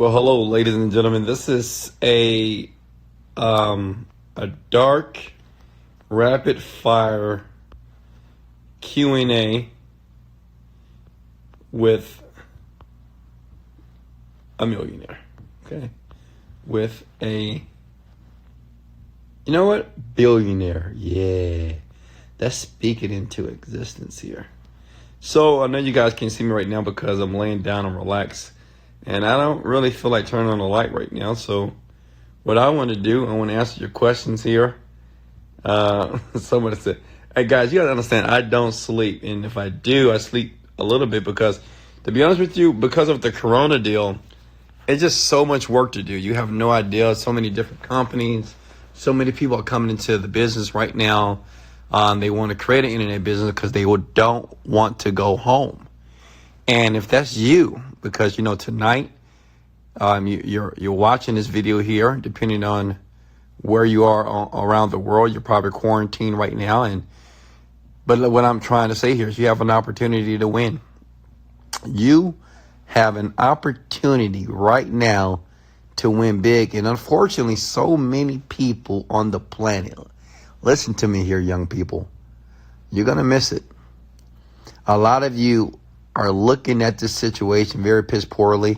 Well, hello, ladies and gentlemen. This is a dark, rapid fire Q&A with a millionaire. Okay, with a billionaire. Yeah, let's speak it into existence here. So I know you guys can't see me right now because I'm laying down and relaxed. And I don't really feel like turning on the light right now. So what I want to do, I want to answer your questions here. Somebody said, hey guys, you got to understand, I don't sleep. And if I do, I sleep a little bit because, to be honest with you, because of the Corona deal, it's just so much work to do. You have no idea. So many different companies, so many people are coming into the business right now. They want to create an internet business because they don't want to go home. And if that's you, because tonight you're watching this video here, depending on where you are around the world, you're probably quarantined right now. But what I'm trying to say here is you have an opportunity to win. You have an opportunity right now to win big. And unfortunately, so many people on the planet, listen to me here, young people, you're going to miss it. A lot of you are looking at this situation very piss poorly.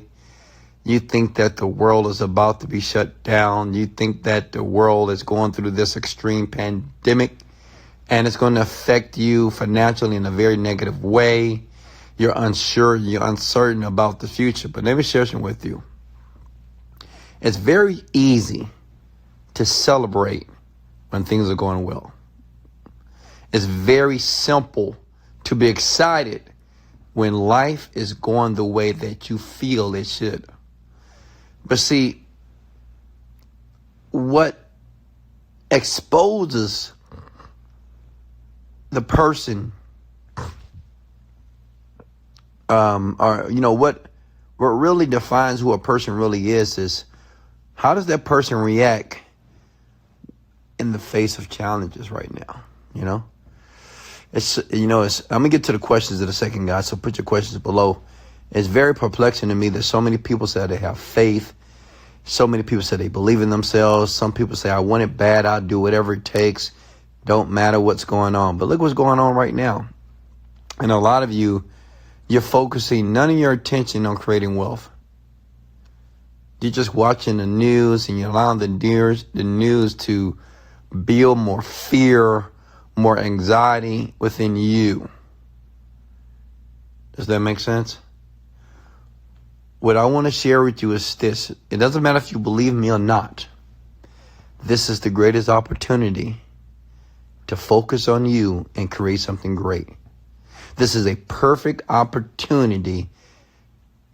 You think that the world is about to be shut down. You think that the world is going through this extreme pandemic and it's going to affect you financially in a very negative way. You're unsure, you're uncertain about the future. But let me share something with you. It's very easy to celebrate when things are going well. It's very simple to be excited when life is going the way that you feel it should. But see, what exposes the person, what really defines who a person really is how does that person react in the face of challenges right now, I'm going to get to the questions in a second, guys, so put your questions below. It's very perplexing to me that so many people say they have faith. So many people say they believe in themselves. Some people say, I want it bad. I'll do whatever it takes. Don't matter what's going on. But look what's going on right now. And a lot of you're focusing none of your attention on creating wealth. You're just watching the news and you're allowing the news to build more fear, more anxiety within you. Does that make sense? What I want to share with you is this. It doesn't matter if you believe me or not. This is the greatest opportunity to focus on you and create something great. This is a perfect opportunity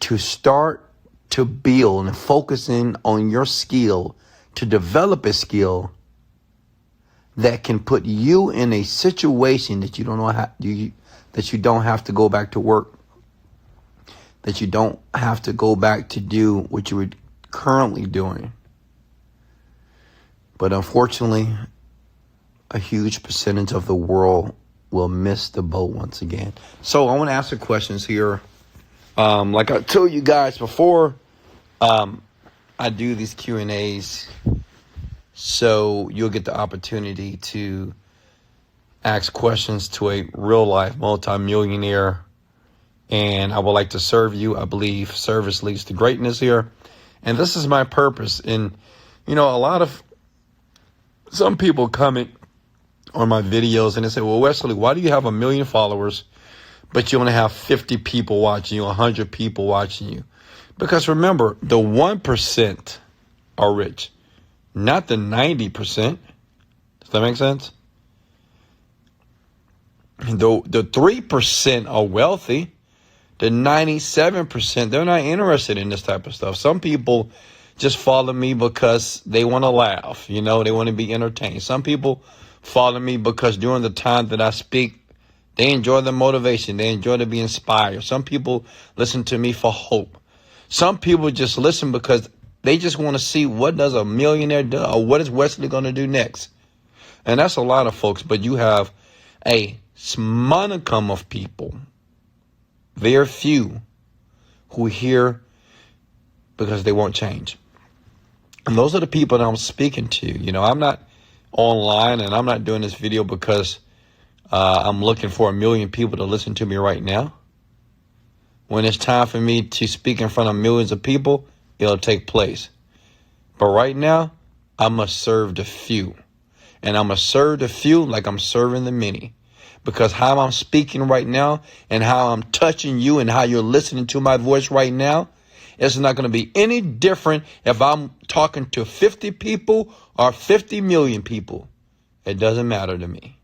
to start to build and focus in on your skill, to develop a skill that can put you in a situation that you don't know that you don't have to go back to work, that you don't have to go back to do what you were currently doing. But unfortunately, a huge percentage of the world will miss the boat once again. So I want to answer questions here. Like I told you guys before, I do these Q&As. So you'll get the opportunity to ask questions to a real life multimillionaire. And I would like to serve you. I believe service leads to greatness here. And this is my purpose. And, some people comment on my videos and they say, well, Wesley, why do you have 1 million followers, but you only have 50 people watching you, 100 people watching you? Because remember, the 1% are rich. Not the 90%. Does that make sense? The 3% are wealthy. The 97%, they're not interested in this type of stuff. Some people just follow me because they want to laugh. They want to be entertained. Some people follow me because during the time that I speak, they enjoy the motivation. They enjoy to be inspired. Some people listen to me for hope. Some people just listen because they just want to see what does a millionaire do, or what is Wesley going to do next. And that's a lot of folks, but you have a modicum of people, very few, who hear because they won't change. And those are the people that I'm speaking to. You know, I'm not online and I'm not doing this video because I'm looking for 1 million people to listen to me right now. When it's time for me to speak in front of millions of people, it'll take place. But right now, I must serve the few. And I'm going to serve the few like I'm serving the many. Because how I'm speaking right now and how I'm touching you and how you're listening to my voice right now, it's not going to be any different if I'm talking to 50 people or 50 million people. It doesn't matter to me.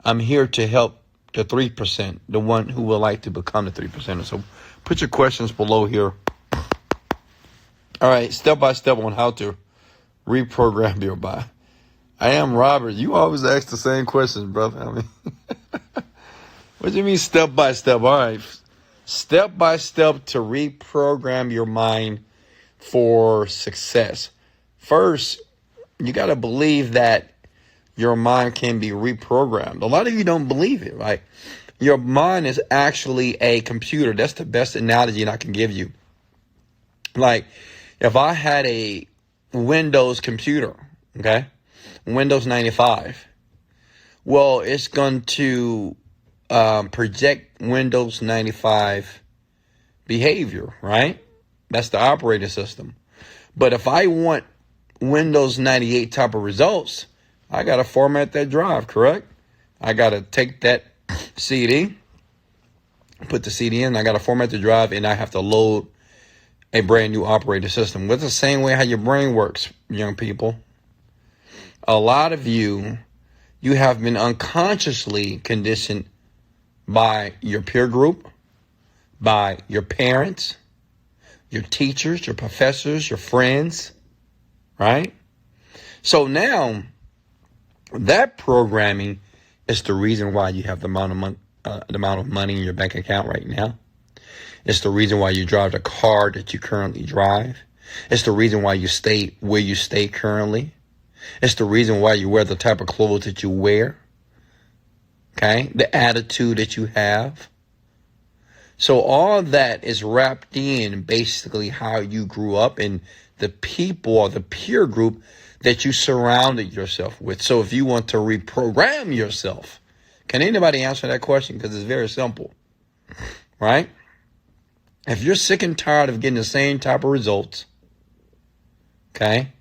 I'm here to help the 3%, the one who would like to become the 3%. So put your questions below here. All right, step by step on how to reprogram your mind. I am Robert. You always ask the same questions, brother. I mean, what do you mean step by step? All right, step by step to reprogram your mind for success. First, you got to believe that your mind can be reprogrammed. A lot of you don't believe it, right? Your mind is actually a computer. That's the best analogy I can give you. Like, if I had a Windows computer, okay, Windows 95, well, it's going to project Windows 95 behavior, right? That's the operating system. But if I want Windows 98 type of results, I got to format that drive, correct? I got to take that CD, put the CD in, I got to format the drive, and I have to load a brand new operating system. It's the same way how your brain works, young people. A lot of you have been unconsciously conditioned by your peer group, by your parents, your teachers, your professors, your friends, right? So now, that programming is the reason why you have the amount of money in your bank account right now. It's the reason why you drive the car that you currently drive. It's the reason why you stay where you stay currently. It's the reason why you wear the type of clothes that you wear. Okay? The attitude that you have. So all that is wrapped in basically how you grew up and the people or the peer group that you surrounded yourself with. So if you want to reprogram yourself, can anybody answer that question? Because it's very simple, right? If you're sick and tired of getting the same type of results, okay,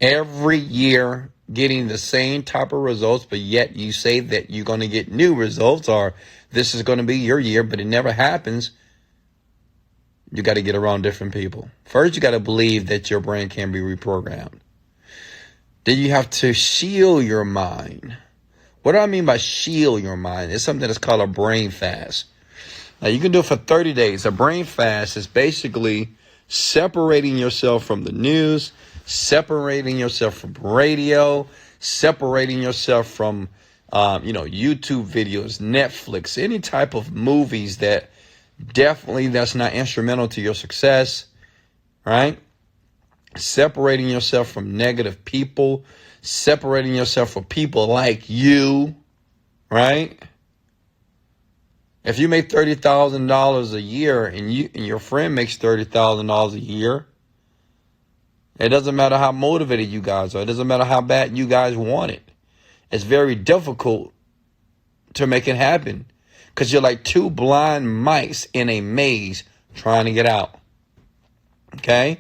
every year getting the same type of results, but yet you say that you're going to get new results or this is going to be your year, but it never happens, you got to get around different people. First, you got to believe that your brain can be reprogrammed. Then you have to shield your mind. What do I mean by shield your mind? It's something that's called a brain fast. Now, you can do it for 30 days. A brain fast is basically separating yourself from the news, separating yourself from radio, separating yourself from, YouTube videos, Netflix, any type of movies that definitely that's not instrumental to your success, right? Separating yourself from negative people, separating yourself from people like you, right? If you make $30,000 a year and your friend makes $30,000 a year, it doesn't matter how motivated you guys are. It doesn't matter how bad you guys want it. It's very difficult to make it happen because you're like two blind mice in a maze trying to get out. Okay?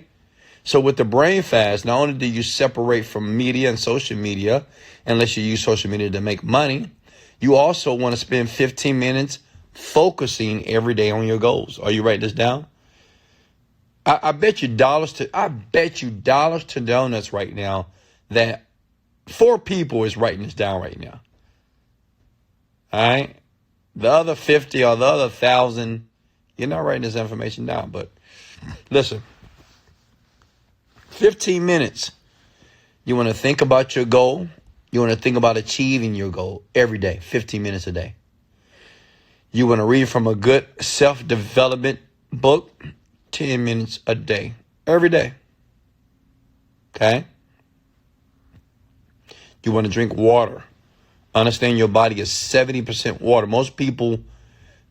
So with the brain fast, not only do you separate from media and social media, unless you use social media to make money, you also want to spend 15 minutes focusing every day on your goals. Are you writing this down? I bet you dollars to donuts right now that 4 people is writing this down right now. All right? The other 50 or the other 1,000, you're not writing this information down. But listen, 15 minutes. You want to think about your goal. You want to think about achieving your goal every day, 15 minutes a day. You want to read from a good self-development book, 10 minutes a day, every day. Okay? You want to drink water. Understand your body is 70% water. Most people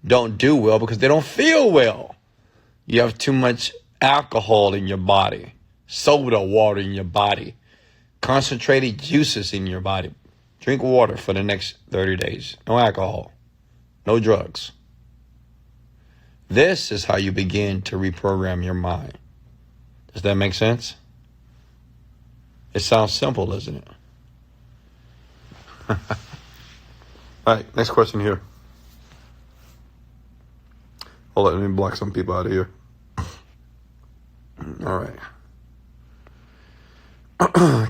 don't do well because they don't feel well. You have too much alcohol in your body, soda water in your body, concentrated juices in your body. Drink water for the next 30 days. No alcohol, no drugs. This is how you begin to reprogram your mind. Does that make sense? It sounds simple, doesn't it? All right, next question here. Hold on, let me block some people out of here. All right.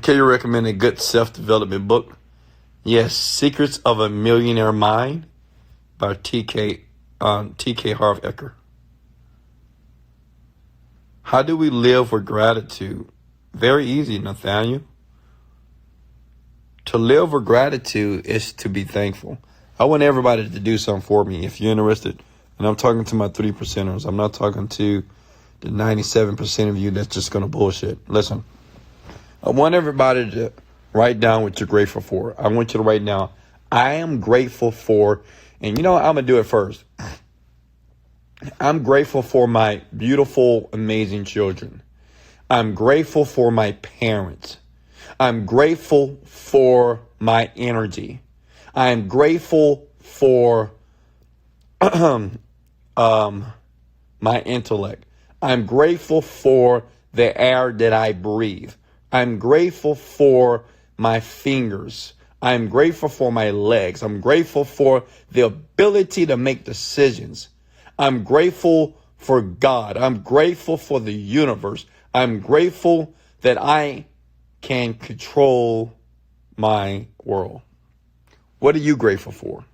Can you recommend a good self-development book? Yes, Secrets of a Millionaire Mind by T.K. Harv Eker. How do we live with gratitude? Very easy, Nathaniel. To live with gratitude is to be thankful. I want everybody to do something for me if you're interested. And I'm talking to my 3%ers. I'm not talking to the 97% of you that's just going to bullshit. Listen, I want everybody to write down what you're grateful for. I want you to write down, I am grateful for, and you know what? I'm going to do it first. I'm grateful for my beautiful, amazing children. I'm grateful for my parents. I'm grateful for my energy. I'm grateful for my intellect. I'm grateful for the air that I breathe. I'm grateful for my fingers. I'm grateful for my legs. I'm grateful for the ability to make decisions. I'm grateful for God. I'm grateful for the universe. I'm grateful that I can control my world. What are you grateful for?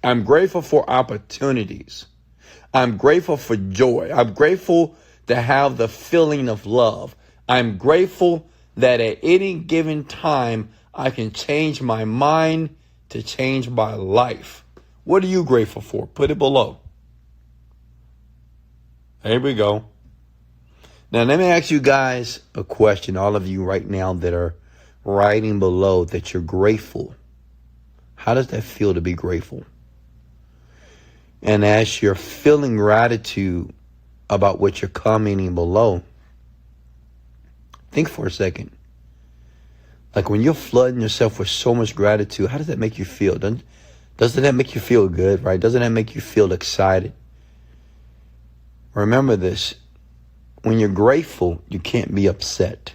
I'm grateful for opportunities. I'm grateful for joy. I'm grateful to have the feeling of love. I'm grateful that at any given time, I can change my mind to change my life. What are you grateful for? Put it below. There we go. Now, let me ask you guys a question, all of you right now that are writing below that you're grateful. How does that feel to be grateful? And as you're feeling gratitude about what you're commenting below, think for a second. Like when you're flooding yourself with so much gratitude, how does that make you feel? Doesn't that make you feel good, right? Doesn't that make you feel excited? Remember this. When you're grateful, you can't be upset.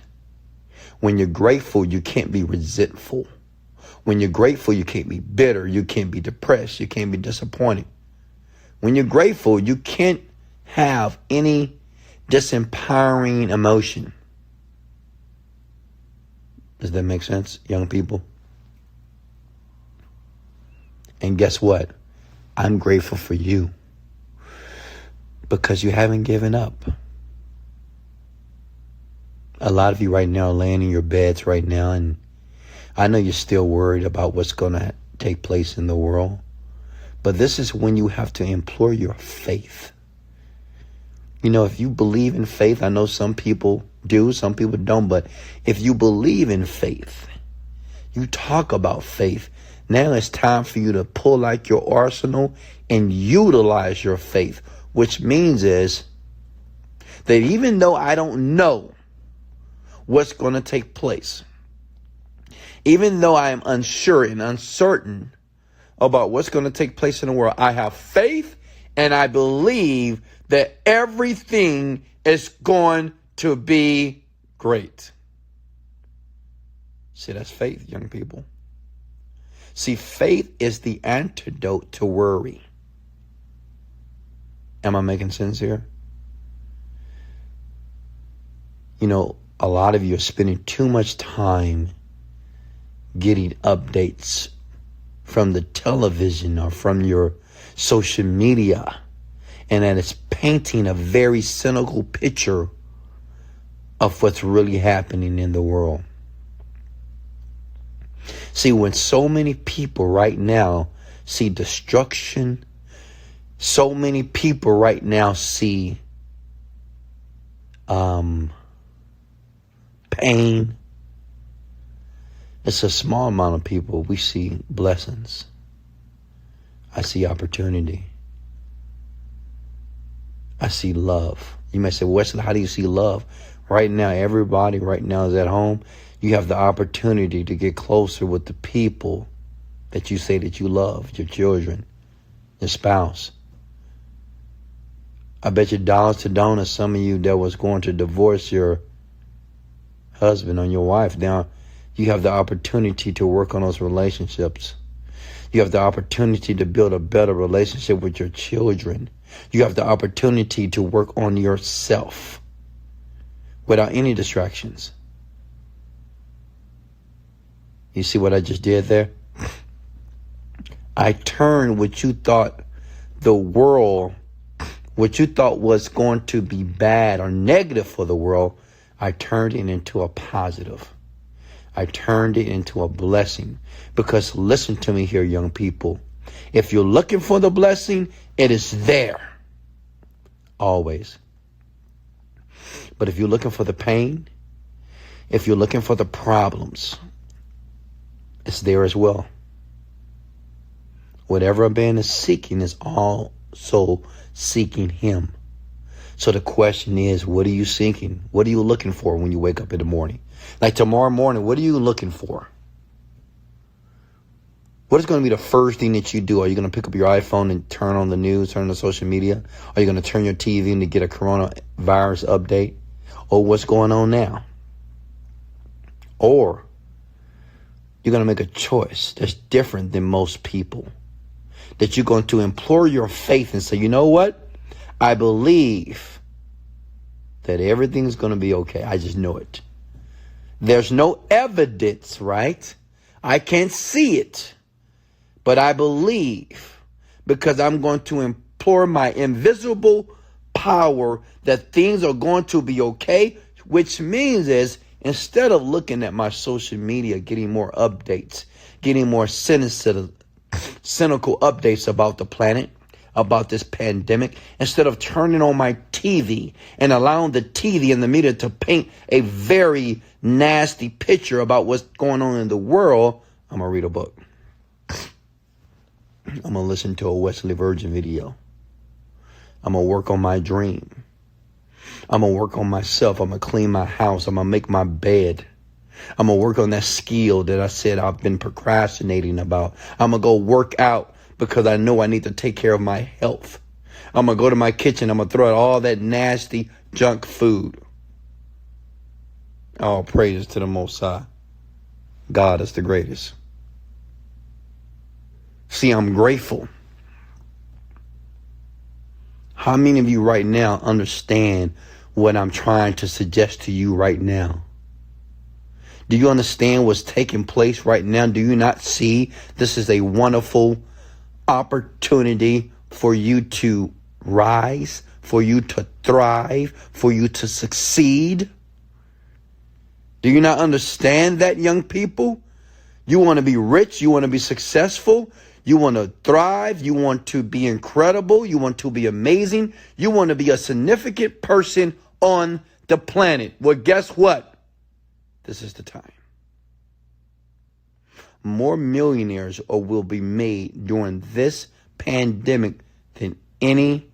When you're grateful, you can't be resentful. When you're grateful, you can't be bitter. You can't be depressed. You can't be disappointed. When you're grateful, you can't have any disempowering emotion. Does that make sense, young people? And guess what? I'm grateful for you because you haven't given up. A lot of you right now are laying in your beds right now, and I know you're still worried about what's going to take place in the world. But this is when you have to employ your faith. You know, if you believe in faith, I know some people do, some people don't, but if you believe in faith, you talk about faith, now it's time for you to pull out your arsenal and utilize your faith, which means is that even though I don't know what's going to take place, even though I am unsure and uncertain about what's going to take place in the world, I have faith and I believe that everything is going to be great. See, that's faith, young people. See, faith is the antidote to worry. Am I making sense here? You know, a lot of you are spending too much time getting updates from the television or from your social media, and that it's painting a very cynical picture of what's really happening in the world. See, when so many people right now see destruction, so many people right now see pain, it's a small amount of people. We see blessings. I see opportunity. I see love. You may say, Wesley, how do you see love? Right now, everybody right now is at home. You have the opportunity to get closer with the people that you say that you love, your children, your spouse. I bet you dollars to donuts, some of you that was going to divorce your husband or your wife. Now, you have the opportunity to work on those relationships. You have the opportunity to build a better relationship with your children. You have the opportunity to work on yourself without any distractions. You see what I just did there? I turned what you thought the world, what you thought was going to be bad or negative for the world, I turned it into a positive. I turned it into a blessing. Because listen to me here, young people. If you're looking for the blessing, it is there. Always. But if you're looking for the pain, if you're looking for the problems, it's there as well. Whatever a man is seeking is also seeking him. So the question is, what are you seeking? What are you looking for when you wake up in the morning? Like tomorrow morning, what are you looking for? What is going to be the first thing that you do? Are you going to pick up your iPhone and turn on the news, turn on social media? Are you going to turn your TV in to get a coronavirus update? Or what's going on now? Or you're going to make a choice that's different than most people. That you're going to implore your faith and say, you know what? I believe that everything's going to be okay. I just know it. There's no evidence, right? I can't see it. But I believe because I'm going to implore my invisible power that things are going to be okay, which means is instead of looking at my social media, getting more updates, getting more cynical updates about the planet, about this pandemic, instead of turning on my TV and allowing the TV and the media to paint a very nasty picture about what's going on in the world, I'm going to read a book. I'm going to listen to a Wesley Virgin video. I'm going to work on my dream. I'm going to work on myself. I'm going to clean my house. I'm going to make my bed. I'm going to work on that skill that I said I've been procrastinating about. I'm going to go work out because I know I need to take care of my health. I'm going to go to my kitchen. I'm going to throw out all that nasty junk food. All praises to the Most High. God is the greatest. See, I'm grateful. How many of you right now understand what I'm trying to suggest to you right now? Do you understand what's taking place right now? Do you not see this is a wonderful opportunity for you to rise, for you to thrive, for you to succeed? Do you not understand that, young people? You want to be rich. You want to be successful. You want to thrive. You want to be incredible. You want to be amazing. You want to be a significant person on the planet. Well, guess what? This is the time. More millionaires will be made during this pandemic than any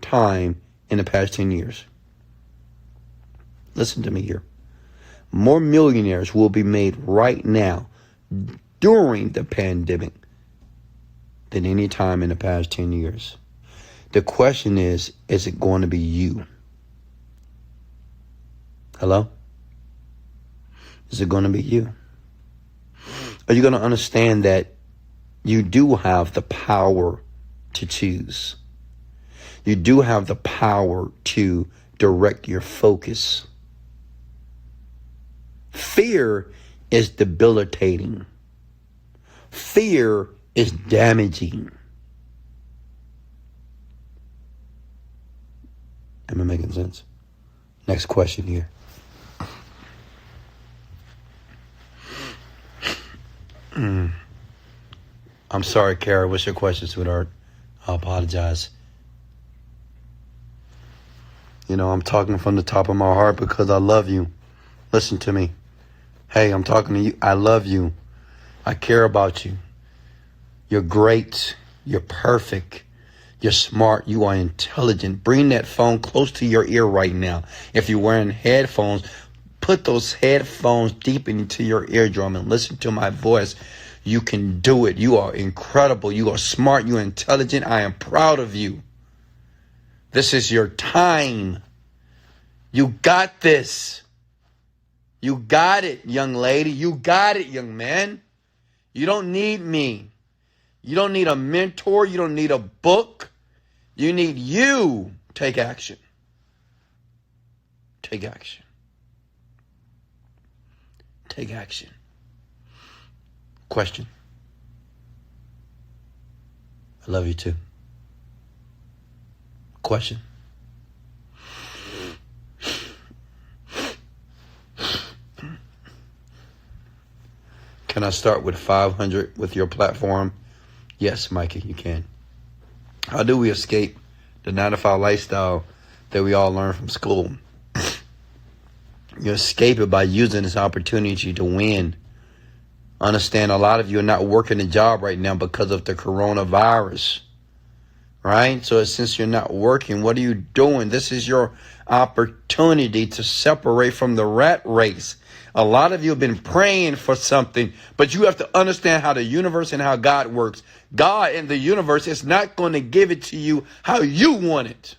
time in the past 10 years. Listen to me here. More millionaires will be made right now during the pandemic than any time in the past 10 years. The question is it going to be you? Hello? Is it going to be you? Are you going to understand that you do have the power to choose? You do have the power to direct your focus. Fear is debilitating. Fear is damaging. Am I making sense? Next question here. I'm sorry, Kara. What's your question, sweetheart? I apologize. You know, I'm talking from the top of my heart because I love you. Listen to me. Hey, I'm talking to you. I love you. I care about you. You're great. You're perfect. You're smart. You are intelligent. Bring that phone close to your ear right now. If you're wearing headphones, put those headphones deep into your eardrum and listen to my voice. You can do it. You are incredible. You are smart. You are intelligent. I am proud of you. This is your time. You got this. You got it, young lady. You got it, young man. You don't need me. You don't need a mentor. You don't need a book. You need you. Take action. Take action. Take action. Question. I love you too. Question. Can I start with 500 with your platform? Yes, Mikey, you can. How do we escape the 9-to-5 lifestyle that we all learn from school? You escape it by using this opportunity to win. Understand, a lot of you are not working a job right now because of the coronavirus. Right? So since you're not working, what are you doing? This is your opportunity to separate from the rat race. A lot of you have been praying for something, but you have to understand how the universe and how God works. God and the universe is not going to give it to you how you want it.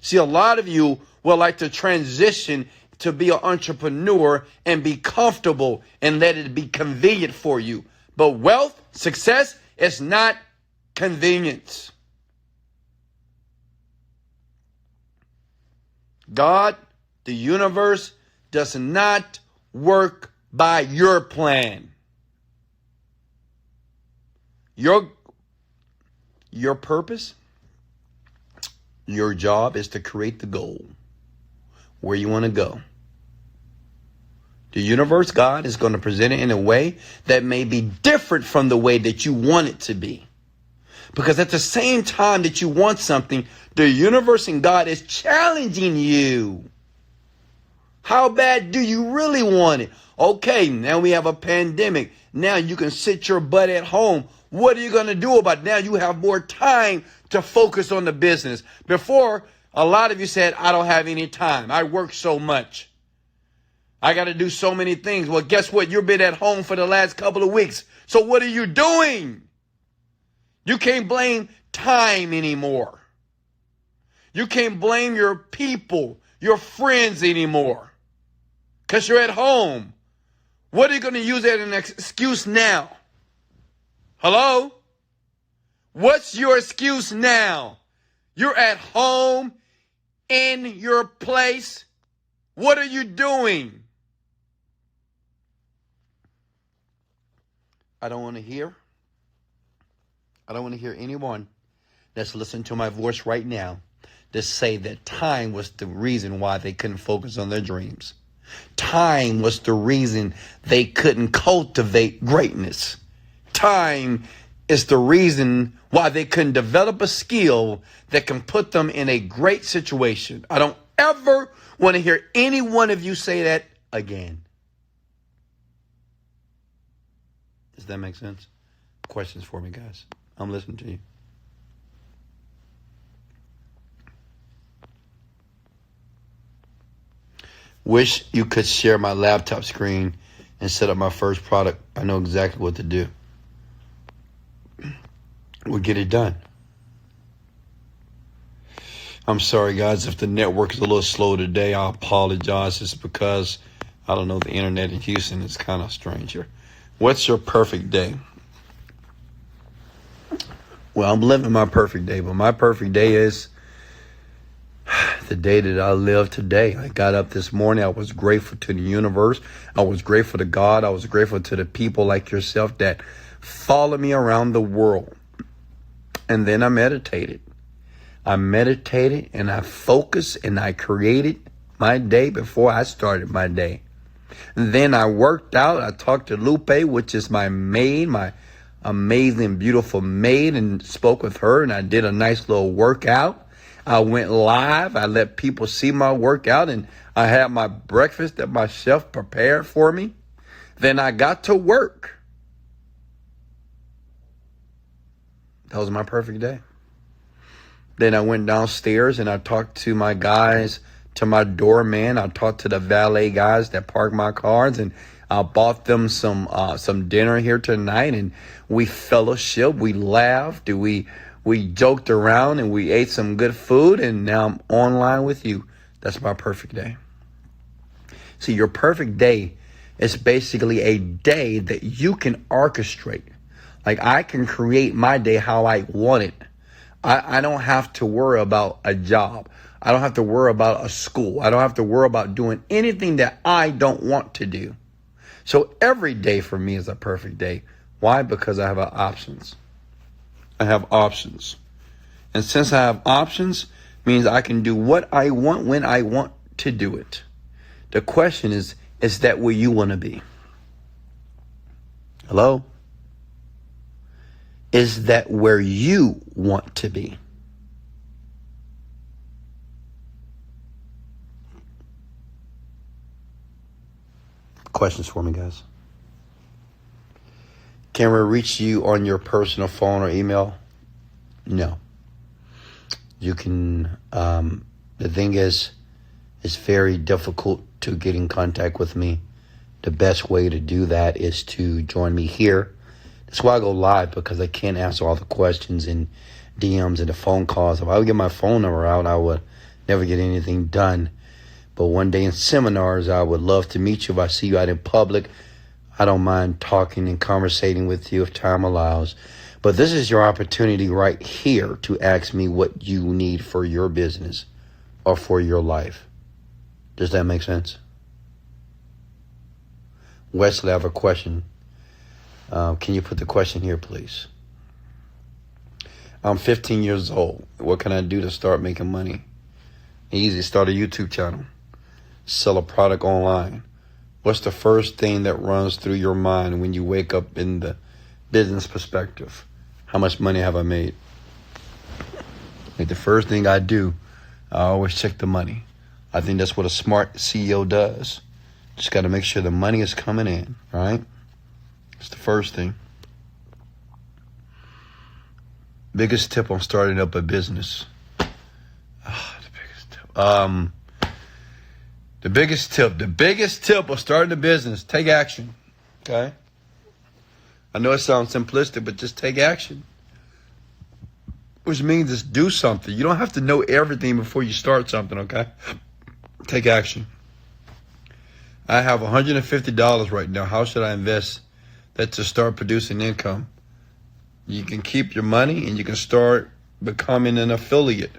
See, a lot of you will like to transition to be an entrepreneur and be comfortable and let it be convenient for you. But wealth, success is not convenience. God, the universe, does not work by your plan. Your purpose, your job is to create the goal where you want to go. The universe, God, is going to present it in a way that may be different from the way that you want it to be. Because at the same time that you want something, the universe and God is challenging you. How bad do you really want it? Okay, now we have a pandemic. Now you can sit your butt at home. What are you going to do about it? Now you have more time to focus on the business. Before, a lot of you said, I don't have any time. I work so much. I got to do so many things. Well, guess what? You've been at home for the last couple of weeks. So what are you doing? You can't blame time anymore. You can't blame your people, your friends anymore, because you're at home. What are you going to use as an excuse now? Hello? What's your excuse now? You're at home, in your place. What are you doing? I don't want to hear anyone that's listening to my voice right now that say that time was the reason why they couldn't focus on their dreams. Time was the reason they couldn't cultivate greatness. Time is the reason why they couldn't develop a skill that can put them in a great situation. I don't ever want to hear any one of you say that again. Does that make sense? Questions for me, guys? I'm listening to you. Wish you could share my laptop screen and set up my first product. I know exactly what to do. We'll get it done. I'm sorry, guys, if the network is a little slow today. I apologize. It's because, I don't know, the internet in Houston is kind of strange here. What's your perfect day? Well, I'm living my perfect day, but my perfect day is the day that I live today. I got up this morning. I was grateful to the universe. I was grateful to God. I was grateful to the people like yourself that follow me around the world. And then I meditated. And I focused and I created my day before I started my day. And then I worked out. I talked to Lupe, which is my maid, my amazing, beautiful maid, and spoke with her. And I did a nice little workout. I went live. I let people see my workout, and I had my breakfast that my chef prepared for me. Then I got to work. That was my perfect day. Then I went downstairs and I talked to my guys, to my doorman. I talked to the valet guys that park my cars, and I bought them some dinner here tonight, and we fellowship, we laughed, we joked around, and we ate some good food, and now I'm online with you. That's my perfect day. See, your perfect day is basically a day that you can orchestrate. Like, I can create my day how I want it. I don't have to worry about a job. I don't have to worry about a school. I don't have to worry about doing anything that I don't want to do. So every day for me is a perfect day. Why? Because I have options. I have options. And since I have options, means I can do what I want when I want to do it. The question is that where you want to be? Hello? Is that where you want to be? Questions for me, guys? Can we reach you on your personal phone or email? No. You can, the thing is, it's very difficult to get in contact with me. The best way to do that is to join me here. That's why I go live, because I can't answer all the questions and DMs and the phone calls. If I would get my phone number out, I would never get anything done. But one day in seminars, I would love to meet you. If I see you out in public, I don't mind talking and conversating with you if time allows. But this is your opportunity right here to ask me what you need for your business or for your life. Does that make sense? Wesley, I have a question. Can you put the question here, please? I'm 15 years old. What can I do to start making money? Easy. Start a YouTube channel. Sell a product online. What's the first thing that runs through your mind when you wake up in the business perspective? How much money have I made? Like, the first thing I do, I always check the money. I think that's what a smart CEO does. Just got to make sure the money is coming in, right? It's the first thing. Biggest tip on starting up a business. The biggest tip. The biggest tip of starting a business, take action. Okay? I know it sounds simplistic, but just take action. Which means just do something. You don't have to know everything before you start something, okay? Take action. I have $150 right now. How should I invest that to start producing income? You can keep your money and you can start becoming an affiliate.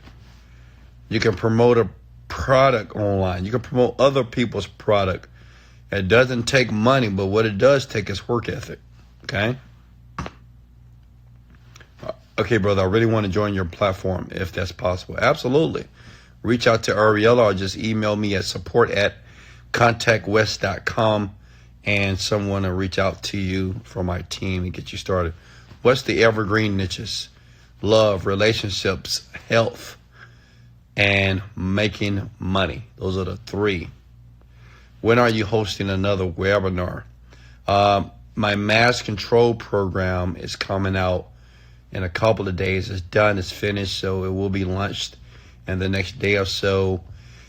You can promote a product online. You can promote other people's product. It doesn't take money, but what it does take is work ethic. Okay? Okay, brother, I really want to join your platform if that's possible. Absolutely. Reach out to Ariella or just email me at support@contactwest.com and someone will reach out to you from my team and get you started. What's the evergreen niches? Love, relationships, health, and making money. Those are the three. When are you hosting another webinar? My mass control program is coming out in a couple of days. It's done, it's finished, so it will be launched in the next day or so.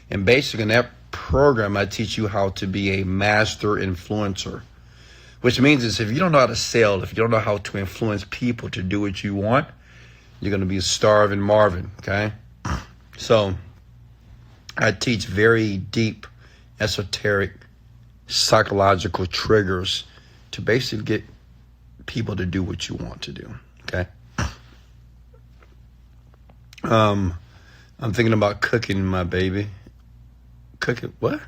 And basically in that program, I teach you how to be a master influencer, which means is if you don't know how to sell, if you don't know how to influence people to do what you want, you're going to be a starving Marvin, okay? So I teach very deep, esoteric, psychological triggers to basically get people to do what you want to do, okay? I'm thinking about cooking, my baby. Cooking, what?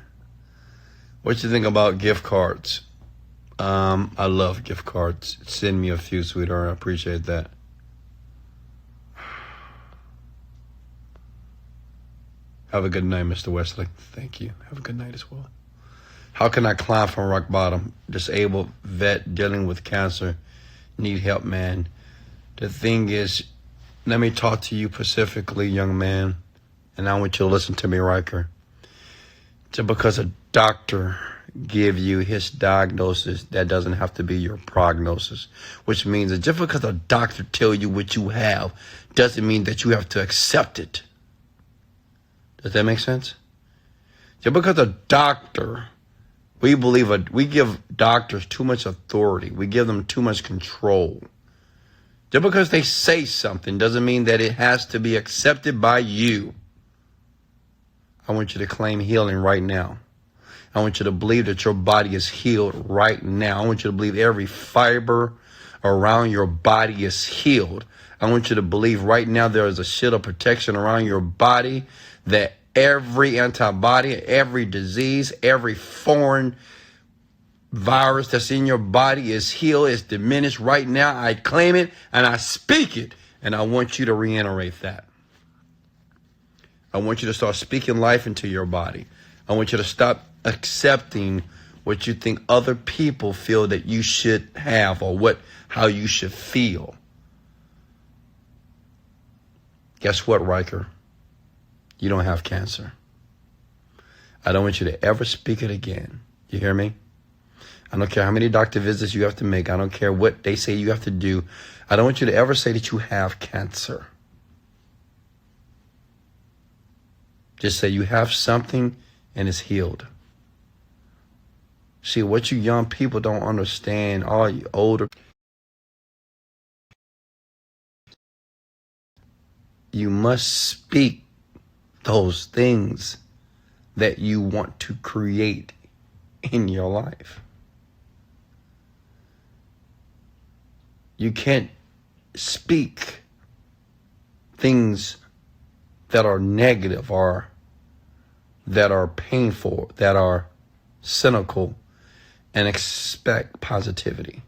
What you think about gift cards? I love gift cards. Send me a few, sweetheart. I appreciate that. Have a good night, Mr. Wesley. Thank you. Have a good night as well. How can I climb from rock bottom? Disabled vet dealing with cancer. Need help, man. The thing is, let me talk to you specifically, young man. And I want you to listen to me, Riker. Just because a doctor give you his diagnosis, that doesn't have to be your prognosis, which means that just because a doctor tell you what you have doesn't mean that you have to accept it. Does that make sense? Just because a doctor, we give doctors too much authority. We give them too much control. Just because they say something doesn't mean that it has to be accepted by you. I want you to claim healing right now. I want you to believe that your body is healed right now. I want you to believe every fiber around your body is healed. I want you to believe right now there is a shield of protection around your body, that every antibody, every disease, every foreign virus that's in your body is healed, is diminished right now. I claim it and I speak it. And I want you to reiterate that. I want you to start speaking life into your body. I want you to stop accepting what you think other people feel that you should have, or how you should feel. Guess what, Riker? You don't have cancer. I don't want you to ever speak it again. You hear me? I don't care how many doctor visits you have to make. I don't care what they say you have to do. I don't want you to ever say that you have cancer. Just say you have something and it's healed. See, what you young people don't understand, all you older, you must speak those things that you want to create in your life. You can't speak things that are negative or that are painful, that are cynical, and expect positivity.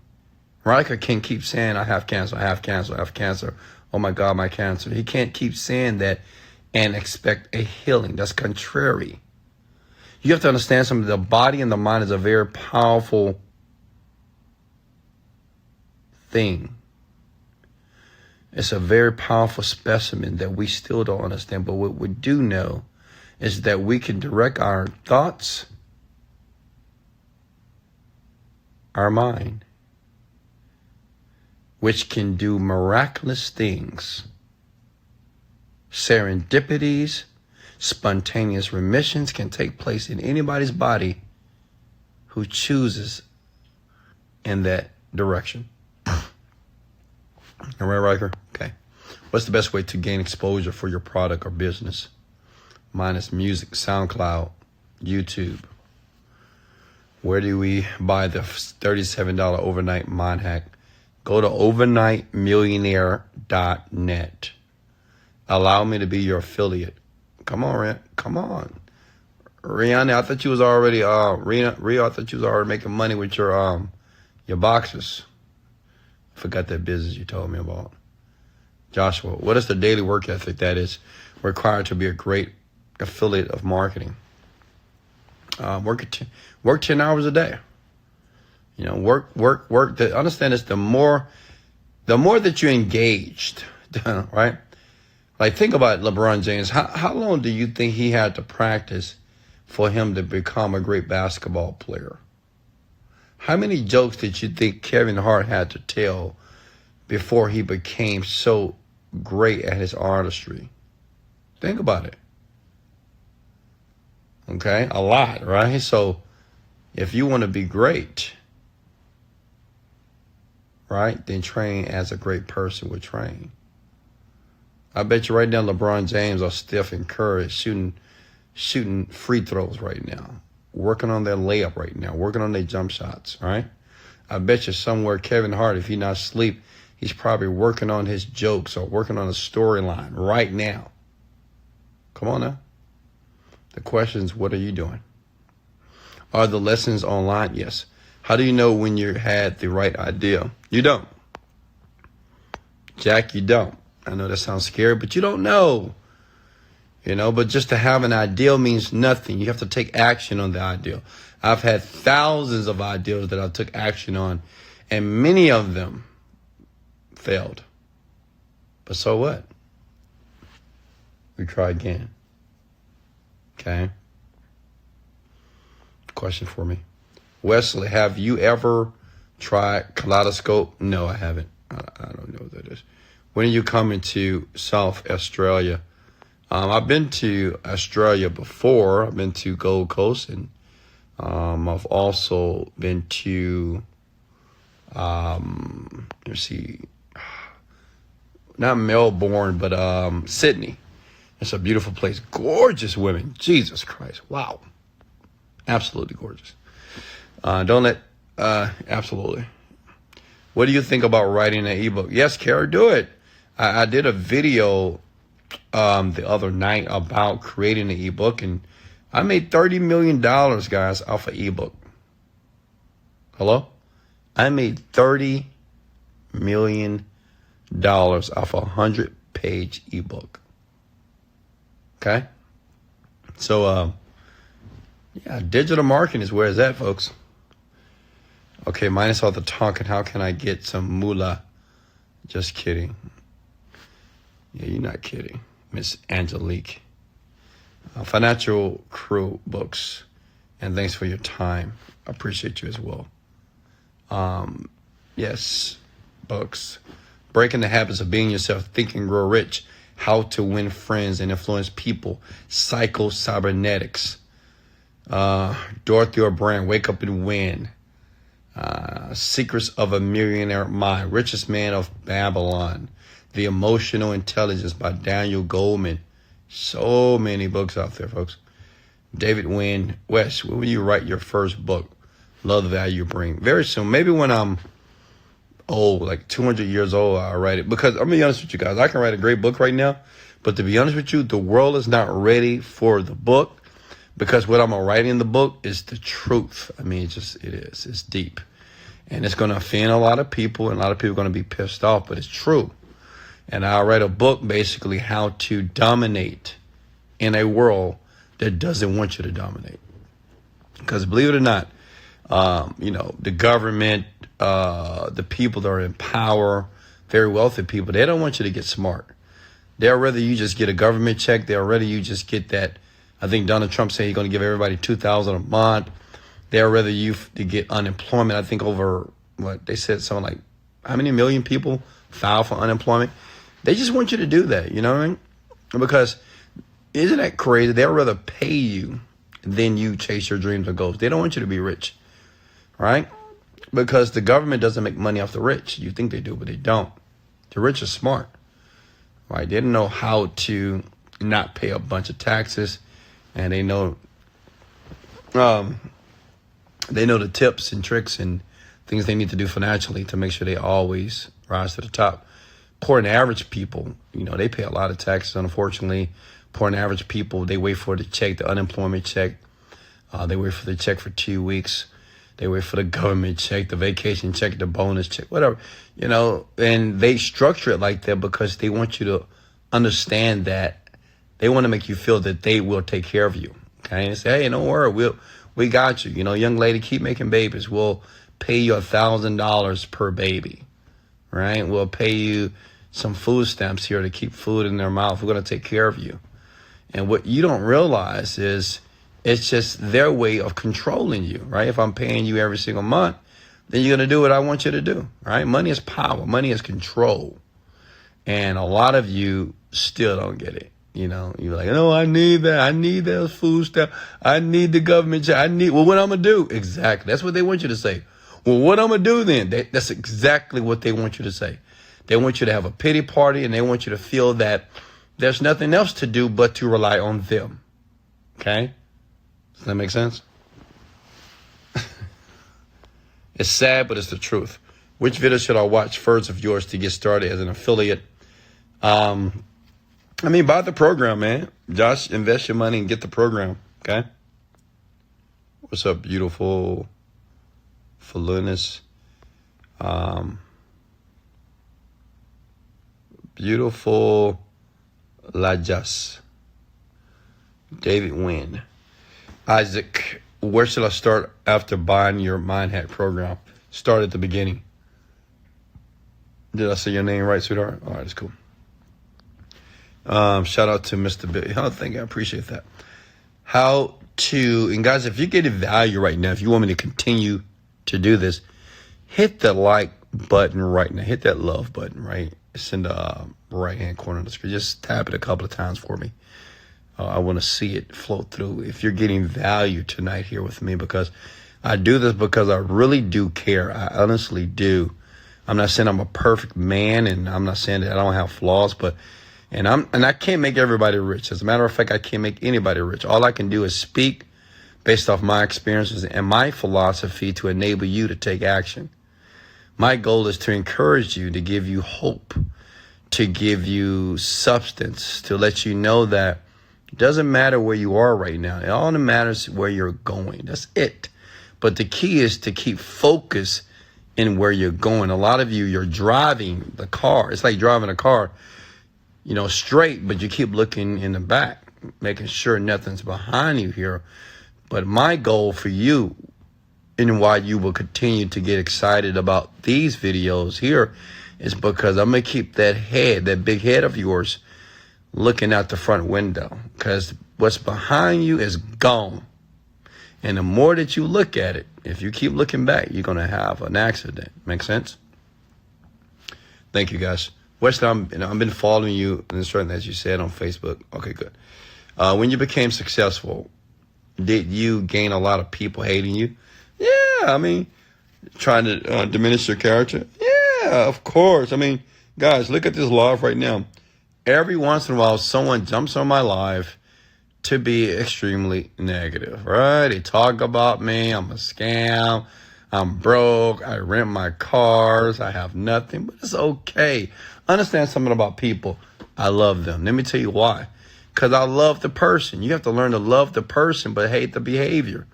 Riker can't keep saying, I have cancer, I have cancer, I have cancer. Oh my God, my cancer. He can't keep saying that and expect a healing. That's contrary. You have to understand something. The body and the mind is a very powerful thing. It's a very powerful specimen that we still don't understand. But what we do know is that we can direct our thoughts, our mind, which can do miraculous things. Serendipities, spontaneous remissions can take place in anybody's body who chooses in that direction. All right, Riker? Okay. What's the best way to gain exposure for your product or business? Mine is music, SoundCloud, YouTube. Where do we buy the $37 overnight mind hack? Go to overnightmillionaire.net. Allow me to be your affiliate. Come on, Rhea. Come on. Rihanna, I thought you was already Rhea, I thought you was already making money with your boxes. I forgot that business you told me about. Joshua, what is the daily work ethic that is required to be a great affiliate of marketing? Work 10 hours a day. You know, work. Understand this, the more that you're engaged, right? Like, think about LeBron James. How long do you think he had to practice for him to become a great basketball player? How many jokes did you think Kevin Hart had to tell before he became so great at his artistry? Think about it. Okay, a lot, right? So if you want to be great, right, then train as a great person would train. I bet you right now LeBron James or Stephen Curry shooting free throws right now, working on their layup right now, working on their jump shots, right? I bet you somewhere Kevin Hart, if he's not asleep, he's probably working on his jokes or working on a storyline right now. Come on now. The question is, what are you doing? Are the lessons online? Yes. How do you know when you had the right idea? You don't. Jack, you don't. I know that sounds scary, but you don't know. You know, but just to have an ideal means nothing. You have to take action on the ideal. I've had thousands of ideas that I took action on, and many of them failed. But so what? We try again. Okay? Question for me. Wesley, have you ever tried Kaleidoscope? No, I haven't. I don't know what that is. When are you coming to South Australia? I've been to Australia before. I've been to Gold Coast, and I've also been to, let's see, not Melbourne, but Sydney. It's a beautiful place. Gorgeous women. Jesus Christ. Wow. Absolutely gorgeous. Absolutely. What do you think about writing an ebook? Yes, Kara, do it. I did a video the other night about creating an ebook, and I made $30 million, guys, off an ebook. Hello? I made $30 million off a 100-page ebook. Okay? So, yeah, digital marketing is where it's at, folks. Okay, minus all the talking, how can I get some moolah? Just kidding. Yeah, you're not kidding, Miss Angelique. Financial Crew books, and thanks for your time. I appreciate you as well. Yes, books. Breaking the Habits of Being Yourself, Think and Grow Rich, How to Win Friends and Influence People, Psycho-Cybernetics, Dorothy O'Brien, Wake Up and Win, Secrets of a Millionaire Mind, Richest Man of Babylon, The Emotional Intelligence by Daniel Goleman. So many books out there, folks. David Wynn, Wes, when will you write your first book? Love the value you bring. Very soon. Maybe when I'm old, like 200 years old, I'll write it. Because I'm going to be honest with you guys, I can write a great book right now. But to be honest with you, the world is not ready for the book. Because what I'm going to write in the book is the truth. I mean, it is. It's deep. And it's going to offend a lot of people. And a lot of people are going to be pissed off. But it's true. And I'll write a book basically how to dominate in a world that doesn't want you to dominate. Because believe it or not, the government, the people that are in power, very wealthy people, they don't want you to get smart. They'll rather you just get a government check. They'll rather you just get that. I think Donald Trump said he's going to give everybody $2,000 a month. They'll rather you to get unemployment. I think over what they said, something like how many million people file for unemployment. They just want you to do that, you know what I mean? Because isn't that crazy? They'll rather pay you than you chase your dreams or goals. They don't want you to be rich, right? Because the government doesn't make money off the rich. You think they do, but they don't. The rich are smart, right? They don't know how to not pay a bunch of taxes, and they know the tips and tricks and things they need to do financially to make sure they always rise to the top. Poor and average people, they pay a lot of taxes, unfortunately. Poor and average people, they wait for the check, the unemployment check. They wait for the check for 2 weeks. They wait for the government check, the vacation check, the bonus check, whatever, and they structure it like that because they want you to understand that they want to make you feel that they will take care of you. Okay. And say, hey, don't worry. We got you. Young lady, keep making babies. We'll pay you $1,000 per baby. Right. We'll pay you some food stamps here to keep food in their mouth. We're going to take care of you. And what you don't realize is it's just their way of controlling you, right? If I'm paying you every single month, then you're going to do what I want you to do, right? Money is power. Money is control. And a lot of you still don't get it. You're like, no, I need that. I need those food stamps. I need the government check. What I'm going to do? Exactly. That's what they want you to say. Well, what I'm going to do then? That's exactly what they want you to say. They want you to have a pity party, and they want you to feel that there's nothing else to do but to rely on them. Okay? Does that make sense? It's sad, but it's the truth. Which video should I watch first of yours to get started as an affiliate? Buy the program, man. Josh, invest your money and get the program. Okay? What's up, beautiful Felunis? Beautiful Lajas. David Wynn. Isaac, where should I start after buying your Mind Hack program? Start at the beginning. Did I say your name right, sweetheart? All right, that's cool. Shout out to Mr. Bill. Oh, thank you. I appreciate that. how to, and guys, if you're getting value right now, if you want me to continue to do this, hit the like button right now. Hit that love button, right? It's in the right hand corner of the screen. Just tap it a couple of times for me. I want to see it flow through. If you're getting value tonight here with me, because I do this because I really do care. I honestly do. I'm not saying I'm a perfect man, and I'm not saying that I don't have flaws, but and I can't make everybody rich. As a matter of fact, I can't make anybody rich. All I can do is speak based off my experiences and my philosophy to enable you to take action. My goal is to encourage you, to give you hope, to give you substance, to let you know that it doesn't matter where you are right now. It all matters where you're going. That's it. But the key is to keep focus in where you're going. A lot of you, you're driving the car. It's like driving a car, straight, but you keep looking in the back, making sure nothing's behind you here. But my goal for you, and why you will continue to get excited about these videos here, is because I'm going to keep that big head of yours, looking out the front window, because what's behind you is gone. And the more that you look at it, if you keep looking back, you're going to have an accident. Make sense? Thank you, guys. Wesley, I've been following you, and certain as you said on Facebook. Okay, good. When you became successful, did you gain a lot of people hating you? Yeah, trying to diminish your character? Yeah, of course. Guys, look at this live right now. Every once in a while, someone jumps on my live to be extremely negative, right? They talk about me. I'm a scam. I'm broke. I rent my cars. I have nothing, but it's okay. Understand something about people. I love them. Let me tell you why. Because I love the person. You have to learn to love the person, but hate the behavior.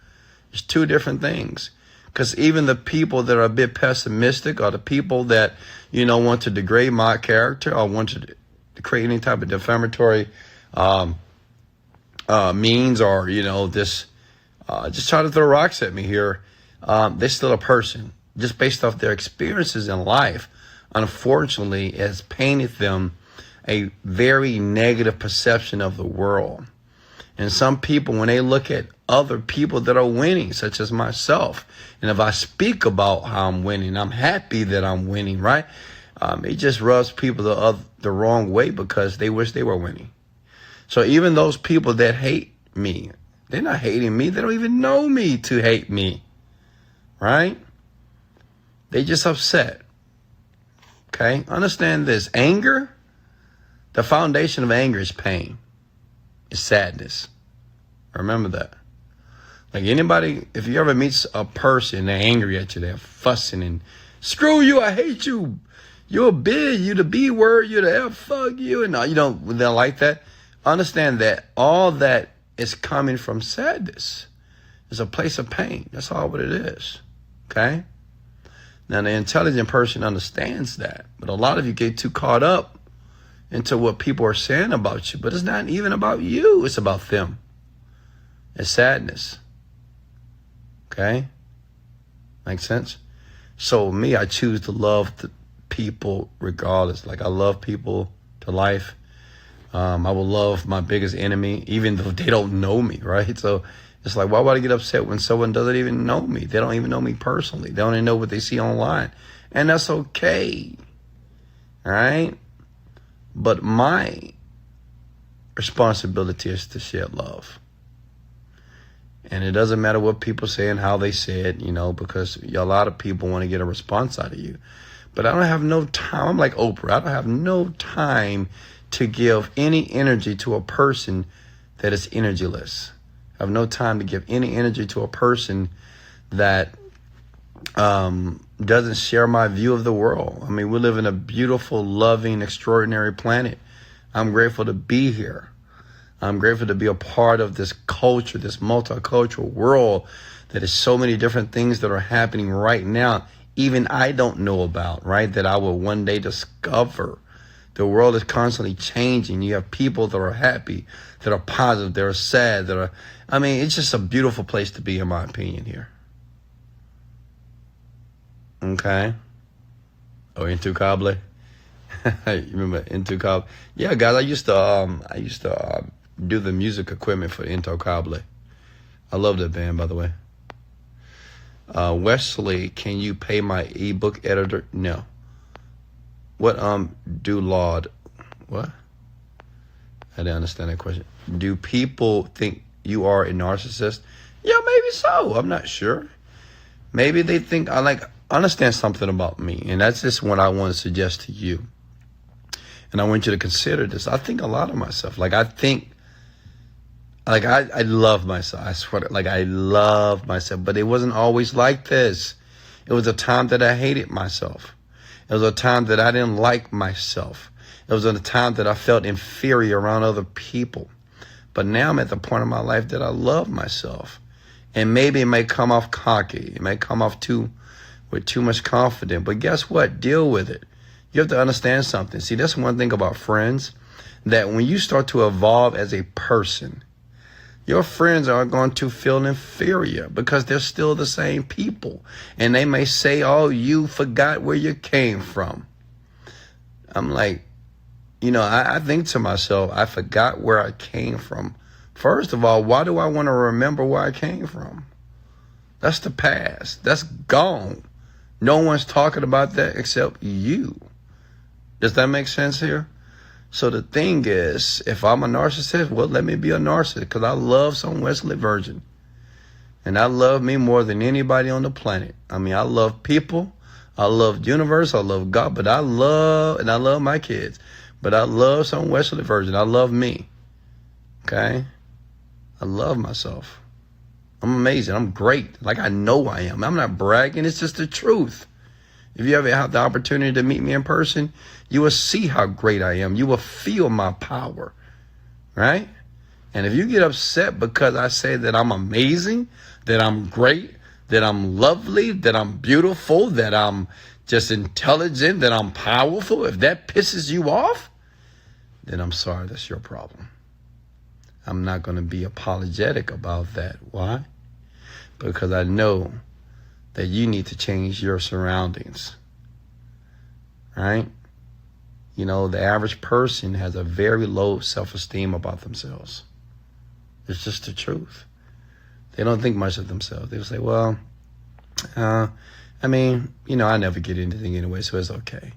It's two different things. Because even the people that are a bit pessimistic, or the people that, want to degrade my character, or want to create any type of defamatory means, or just try to throw rocks at me here, they're still a person. Just based off their experiences in life, unfortunately, has painted them a very negative perception of the world. And some people, when they look at other people that are winning, such as myself, and if I speak about how I'm winning, I'm happy that I'm winning, right? It just rubs people the wrong way, because they wish they were winning. So even those people that hate me, they're not hating me. They don't even know me to hate me, right? They just upset. Okay? Understand this. Anger, the foundation of anger is pain. It's sadness. Remember that. Like anybody, if you ever meet a person, they're angry at you, they're fussing and screw you, I hate you. You're a big, you the B word, you the F, fuck you. And they're like that. Understand that all that is coming from sadness. It's a place of pain. That's all what it is. Okay? Now, the intelligent person understands that. But a lot of you get too caught up into what people are saying about you. But it's not even about you. It's about them. It's sadness. Okay? Make sense? So me, I choose to love the people regardless. Like I love people to life. I will love my biggest enemy, even though they don't know me, right? So it's like, why would I get upset when someone doesn't even know me? They don't even know me personally. They only know what they see online. And that's okay. All right? But my responsibility is to share love. And it doesn't matter what people say and how they say it, because a lot of people want to get a response out of you. But I don't have no time. I'm like Oprah. I don't have no time to give any energy to a person that is energyless. I have no time to give any energy to a person that doesn't share my view of the world. We live in a beautiful, loving, extraordinary planet. I'm grateful to be here. I'm grateful to be a part of this culture, this multicultural world that is so many different things that are happening right now, even I don't know about, right? That I will one day discover. The world is constantly changing. You have people that are happy, that are positive, that are sad, it's just a beautiful place to be, in my opinion, here. Okay? Oh, Intucable? You remember Intucable? Yeah, guys, I used to do the music equipment for Intocable. I love that band, by the way. Wesley, can you pay my ebook editor? No. What do Laud? What? I didn't understand that question. Do people think you are a narcissist? Yeah, maybe so. I'm not sure. Maybe they think I understand something about me, and that's just what I want to suggest to you. And I want you to consider this. I think a lot of myself. I love myself. I swear, I love myself. But it wasn't always like this. It was a time that I hated myself. It was a time that I didn't like myself. It was a time that I felt inferior around other people. But now I'm at the point in my life that I love myself. And maybe it may come off cocky. It may come off with too much confidence. But guess what? Deal with it. You have to understand something. See, that's one thing about friends, that when you start to evolve as a person, your friends are going to feel inferior because they're still the same people. And they may say, oh, you forgot where you came from. I'm like, I think to myself, I forgot where I came from. First of all, why do I want to remember where I came from? That's the past. That's gone. No one's talking about that except you. Does that make sense here? So the thing is, if I'm a narcissist, well, let me be a narcissist, because I love some Wesley Virgin. And I love me more than anybody on the planet. I mean, I love people. I love the universe. I love God. But I love my kids. But I love some Wesley Virgin. I love me. Okay? I love myself. I'm amazing. I'm great. I know I am. I'm not bragging. It's just the truth. If you ever have the opportunity to meet me in person, you will see how great I am. You will feel my power, right? And if you get upset because I say that I'm amazing, that I'm great, that I'm lovely, that I'm beautiful, that I'm just intelligent, that I'm powerful, if that pisses you off, then I'm sorry, that's your problem. I'm not going to be apologetic about that. Why? Because I know that you need to change your surroundings, right? The average person has a very low self-esteem about themselves. It's just the truth. They don't think much of themselves. They'll say, well, I never get anything anyway, so it's okay.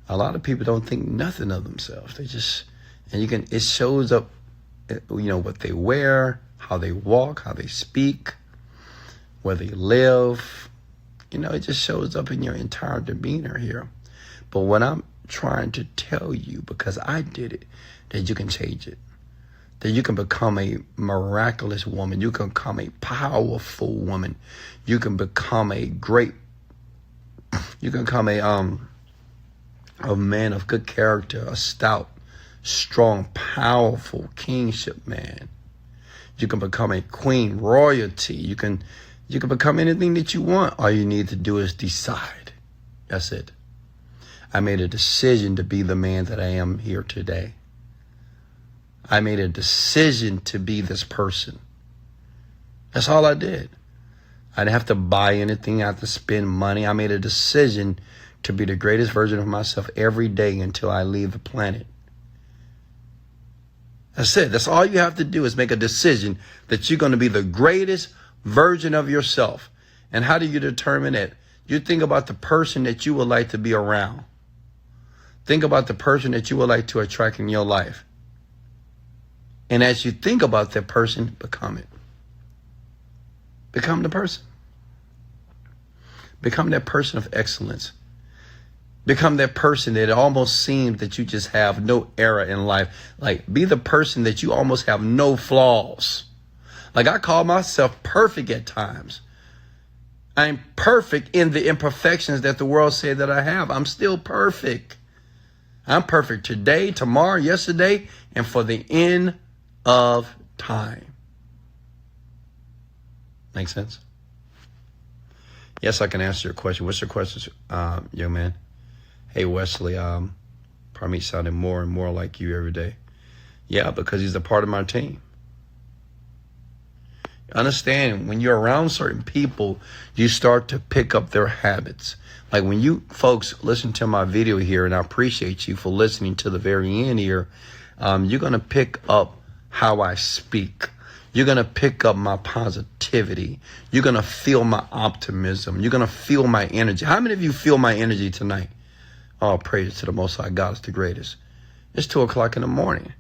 A lot of people don't think nothing of themselves. It shows up, what they wear, how they walk, how they speak, where they live. It just shows up in your entire demeanor here. But what I'm trying to tell you, because I did it, that you can change it. That you can become a miraculous woman. You can become a powerful woman. You can become a man of good character, a stout, strong, powerful kingship man. You can become a queen, royalty. You can become anything that you want. All you need to do is decide. That's it. I made a decision to be the man that I am here today. I made a decision to be this person. That's all I did. I didn't have to buy anything. I have to spend money. I made a decision to be the greatest version of myself every day until I leave the planet. That's it. That's all you have to do is make a decision that you're going to be the greatest version of yourself. And how do you determine that? You think about the person that you would like to be around. Think about the person that you would like to attract in your life. And as you think about that person, become it. Become the person. Become that person of excellence. Become that person that it almost seems that you just have no error in life. Be the person that you almost have no flaws. I call myself perfect at times. I'm perfect in the imperfections that the world says that I have. I'm still perfect. I'm perfect today, tomorrow, yesterday, and for the end of time. Make sense? Yes, I can answer your question. What's your question, young man? Hey, Wesley, Parmeet sounding more and more like you every day. Yeah, because he's a part of my team. Understand, when you're around certain people, you start to pick up their habits. When you folks listen to my video here, and I appreciate you for listening to the very end here, you're going to pick up how I speak. You're going to pick up my positivity. You're going to feel my optimism. You're going to feel my energy. How many of you feel my energy tonight? Oh, praise to the Most High. God is the greatest. It's 2 o'clock in the morning.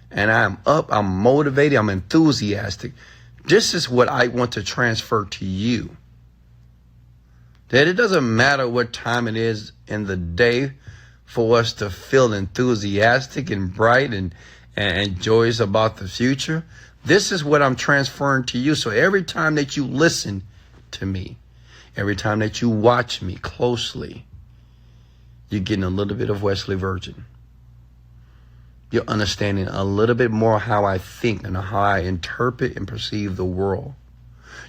And I'm up. I'm motivated. I'm enthusiastic. This is what I want to transfer to you. That it doesn't matter what time it is in the day for us to feel enthusiastic and bright and joyous about the future. This is what I'm transferring to you. So every time that you listen to me, every time that you watch me closely, you're getting a little bit of Wesley Virgin. You're understanding a little bit more how I think and how I interpret and perceive the world.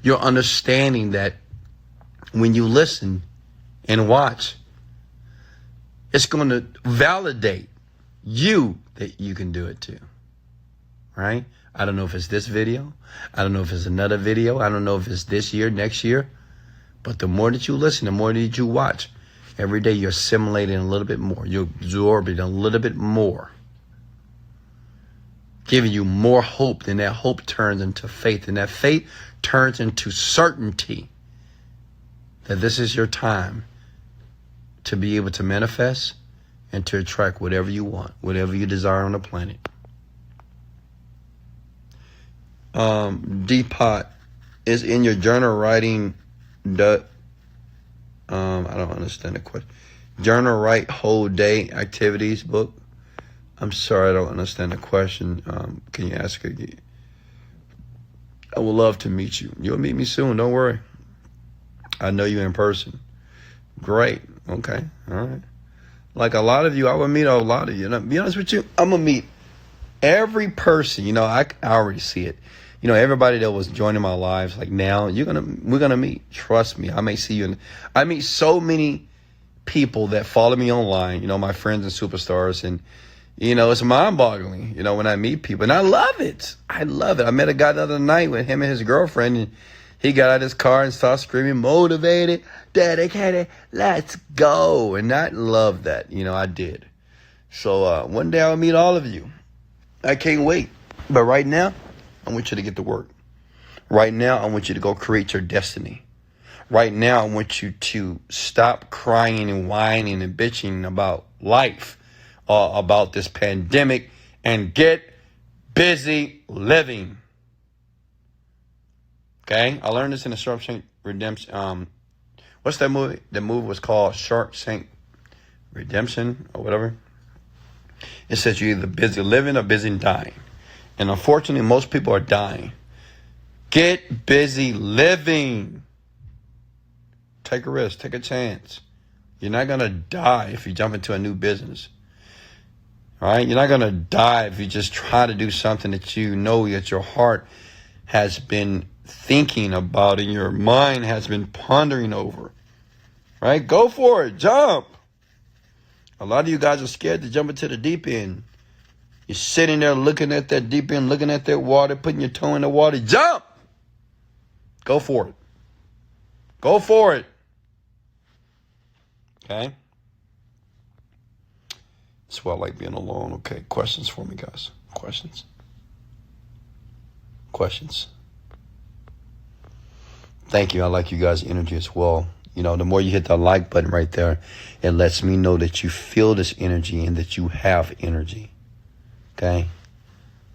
You're understanding that when you listen and watch, it's going to validate you that you can do it too. Right? I don't know if it's this video. I don't know if it's another video. I don't know if it's this year, next year. But the more that you listen, the more that you watch, every day you're assimilating a little bit more. You're absorbing a little bit more. Giving you more hope, then that hope turns into faith. And that faith turns into certainty that this is your time to be able to manifest and to attract whatever you want, whatever you desire on the planet. Depot is in your journal writing I don't understand the question. Journal write whole day activities book. I'm sorry, I don't understand the question. Can you ask again? I would love to meet you. You'll meet me soon. Don't worry. I know you in person. Great. Okay. All right. Like a lot of you, I will meet a lot of you. And to be honest with you, I'm going to meet every person. You know, I already see it. You know, everybody that was joining my lives, like now, we're going to meet. Trust me. I may see you. I meet so many people that follow me online, you know, my friends and superstars. And, you know, it's mind-boggling, you know, when I meet people. And I love it. I love it. I met a guy the other night with him and his girlfriend, and he got out of his car and started screaming, motivated, dedicated, let's go. And I love that. You know, I did. So one day I'll meet all of you. I can't wait. But right now, I want you to get to work. Right now, I want you to go create your destiny. Right now, I want you to stop crying and whining and bitching about life, about this pandemic, and get busy living. Okay? I learned this in the Shawshank Redemption. What's that movie? The movie was called Shawshank Redemption or whatever. It says you're either busy living or busy dying. And unfortunately, most people are dying. Get busy living. Take a risk. Take a chance. You're not going to die if you jump into a new business. All right? You're not going to die if you just try to do something that you know that your heart has been thinking about and your mind has been pondering over. Right? Go for it. Jump. A lot of you guys are scared to jump into the deep end. You're sitting there looking at that deep end, looking at that water, putting your toe in the water. Jump! Go for it. Go for it. Okay? That's why I like being alone. Okay, questions for me, guys. Questions? Questions? Thank you. I like you guys' energy as well. You know, the more you hit that like button right there, it lets me know that you feel this energy and that you have energy. Okay?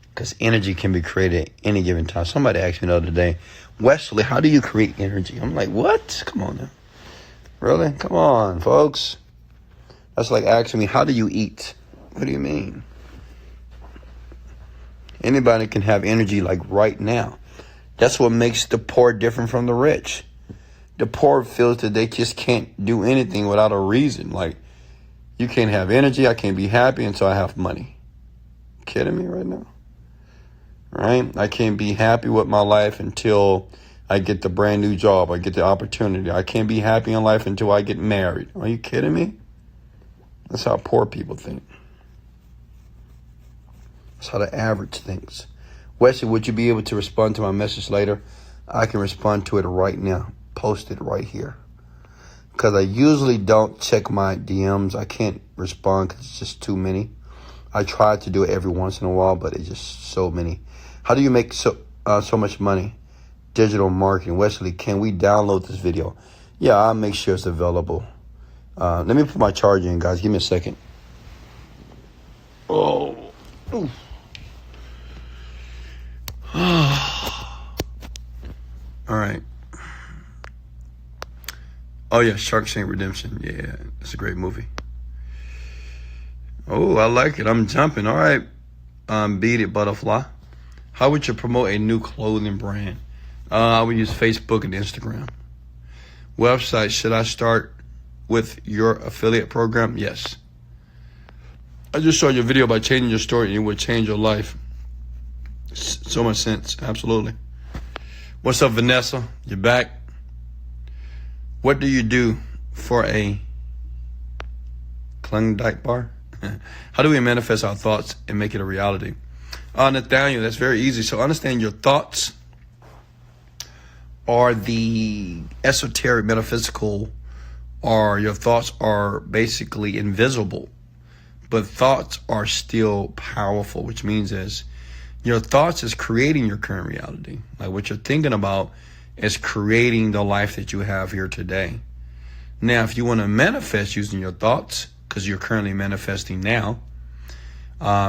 Because energy can be created at any given time. Somebody asked me the other day, Wesley, how do you create energy? I'm like, what? Come on now. Really? Come on, folks. That's like asking me, how do you eat? What do you mean? Anybody can have energy like right now. That's what makes the poor different from the rich. The poor feels that they just can't do anything without a reason. Like, you can't have energy. I can't be happy until I have money. Kidding me right now? Right? I can't be happy with my life until I get the brand new job. I get the opportunity. I can't be happy in life until I get married. Are you kidding me? That's how poor people think. That's how the average thinks. Wesley, would you be able to respond to my message later? I can respond to it right now. Post it right here. Because I usually don't check my DMs. I can't respond because it's just too many. I try to do it every once in a while, but it's just so many. How do you make so much money? Digital marketing. Wesley, can we download this video? Yeah, I'll make sure it's available. Let me put my charger in, guys. Give me a second. Oh. All right. Oh, yeah, Shark Tank Redemption. Yeah, it's a great movie. Oh, I like it. I'm jumping. All right. Beat it, Butterfly. How would you promote a new clothing brand? I would use Facebook and Instagram. Website, should I start with your affiliate program? Yes. I just saw your video about changing your story and it would change your life. So much sense. Absolutely. What's up, Vanessa? You're back. What do you do for a Klondike bar? How do we manifest our thoughts and make it a reality? Nathaniel, that's very easy. So understand your thoughts are the esoteric, metaphysical, or your thoughts are basically invisible. But thoughts are still powerful, which means is your thoughts is creating your current reality. Like what you're thinking about is creating the life that you have here today. Now, if you want to manifest using your thoughts, because you're currently manifesting now,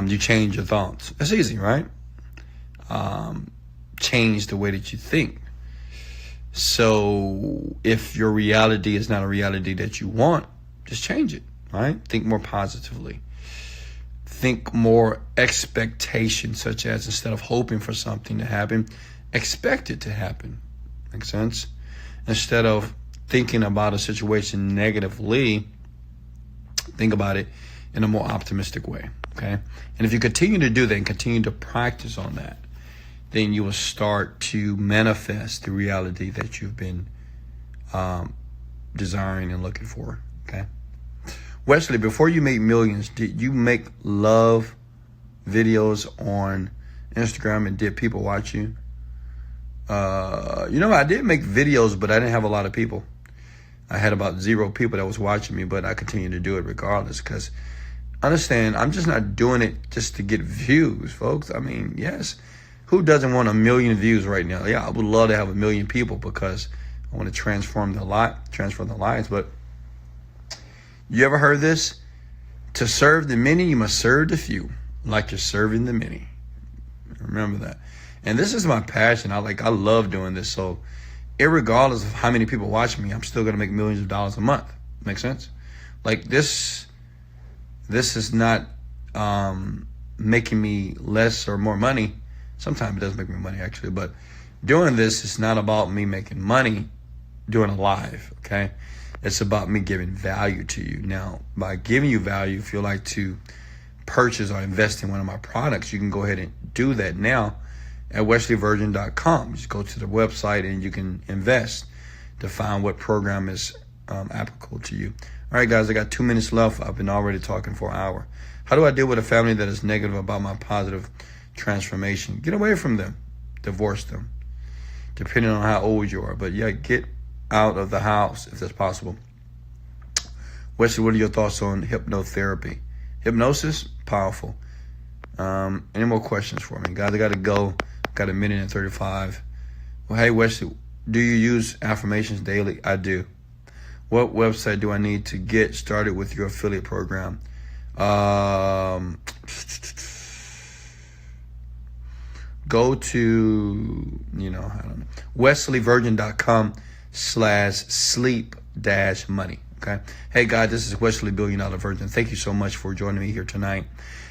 you change your thoughts. That's easy, right? Change the way that you think. So if your reality is not a reality that you want, just change it, right? Think more positively. Think more expectation, such as instead of hoping for something to happen, expect it to happen. Make sense? Instead of thinking about a situation negatively, think about it in a more optimistic way, okay? And if you continue to do that and continue to practice on that, then you will start to manifest the reality that you've been desiring and looking for, okay? Wesley, before you make millions, did you make love videos on Instagram and did people watch you? I did make videos, but I didn't have a lot of people. I had about 0 people that was watching me, but I continued to do it regardless because understand, I'm just not doing it just to get views, folks. I mean, yes, who doesn't want 1 million views right now? Yeah, I would love to have 1 million people because I want to transform their lives. But you ever heard this? To serve the many, you must serve the few, like you're serving the many. Remember that. And this is my passion. I love doing this. So irregardless of how many people watch me, I'm still going to make millions of dollars a month. Make sense? Like this is not making me less or more money. Sometimes it does make me money, actually. But doing this is not about me making money doing a live, okay? It's about me giving value to you. Now, by giving you value, if you like to purchase or invest in one of my products, you can go ahead and do that now at wesleyvirgin.com. Just go to the website and you can invest to find what program is applicable to you. All right, guys, I got 2 minutes left. I've been already talking for an hour. How do I deal with a family that is negative about my positive transformation? Get away from them. Divorce them, depending on how old you are. But yeah, get out of the house if that's possible. Wesley, what are your thoughts on hypnotherapy? Hypnosis, powerful. Any more questions for me? Guys, I got to go. Got 1 minute and 35. Well, hey, Wesley, do you use affirmations daily? I do. What website do I need to get started with your affiliate program? Go to, I don't know, wesleyvirgin.com/sleep-money. Okay. Hey, guys, this is Wesley Billionaire Virgin. Thank you so much for joining me here tonight.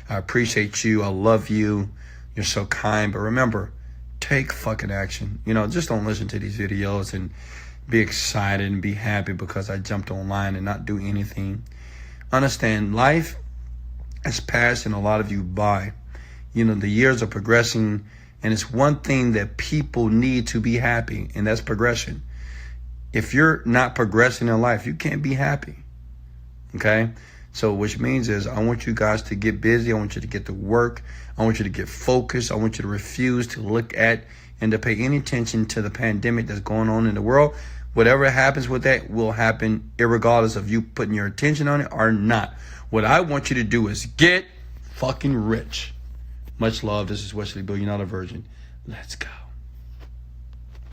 I appreciate you. I love you. You're so kind. But remember, take fucking action. Just don't listen to these videos and be excited and be happy because I jumped online and not do anything. Understand, life is passing a lot of you by. The years are progressing, and it's one thing that people need to be happy, and that's progression. If you're not progressing in life, you can't be happy. Okay? So which means is I want you guys to get busy. I want you to get to work. I want you to get focused. I want you to refuse to look at and to pay any attention to the pandemic that's going on in the world. Whatever happens with that will happen irregardless of you putting your attention on it or not. What I want you to do is get fucking rich. Much love. This is Wesley Virgin, not a virgin. Let's go.